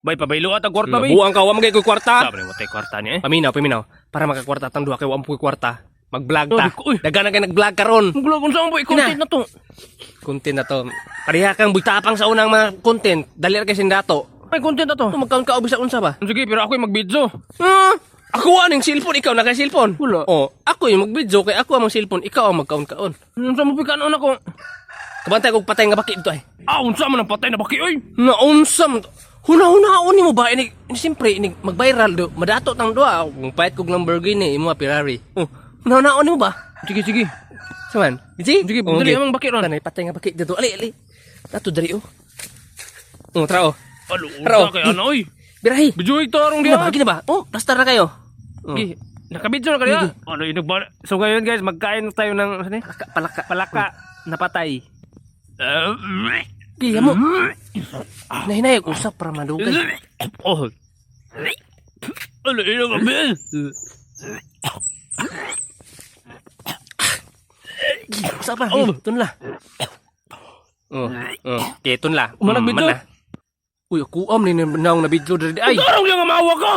Bay pabaylo at ang kwarta bay. Buang ka, wa magay ko'y kwarta. Sabi mo tay kwarta niya eh. Paminaw. Para makakwarta tang duha kay wa mo ko'y kwarta. Mag-vlog ta. Uy. Dagan na kay nag-vlog karon. Muglo kung saan boy content na to. Content na to. Pareha kang butapang sa unang mga content. Dali ra kay sindato. Ay content na to. Magkaon ka ubisa unsa ba? Sige, pero ako yung mag-video. Ako aning cellphone, ikaw na kay cellphone. Wala. Oh, ako yung mag-video kay ako ang cellphone, ikaw ang magkaon-kaon. Unsa mo pikanon ako? Kabantay kog patay nga baki dito ay. Unsa man ang patay na baki oy. Naunsam. Huna-hunaon nimo ba ini siyempre ini mag-viral do. Madato tang duha. Kung pahit kog Lamborghini, imo Ferrari. Oh, huna-hunaon nimo ba? Sige. Saman? Sige. Sige, dali amang baki ron. Tanay patay nga baki dito. Ali. Dato dari oh. Oh, trao. Alo, Tara, unsa kay ano oy. Birahi. Bijoy to arong Gina dia. ba? Gina ba? Oh, plaster na kayo. Oh. Gi, nakabidyo na kaya. Ano yun nagba. So ngayon guys, magkain tayo ng ano palaka na patay. Di mo. Nahinay ko usap para madugay. Oh. Ano yun kami? Usap pa. Tunla. Oh. Kaya tunla. Umanag bidyo. Uy, ako am ni naong na video dari ay. Tarong lang ang maawa ko.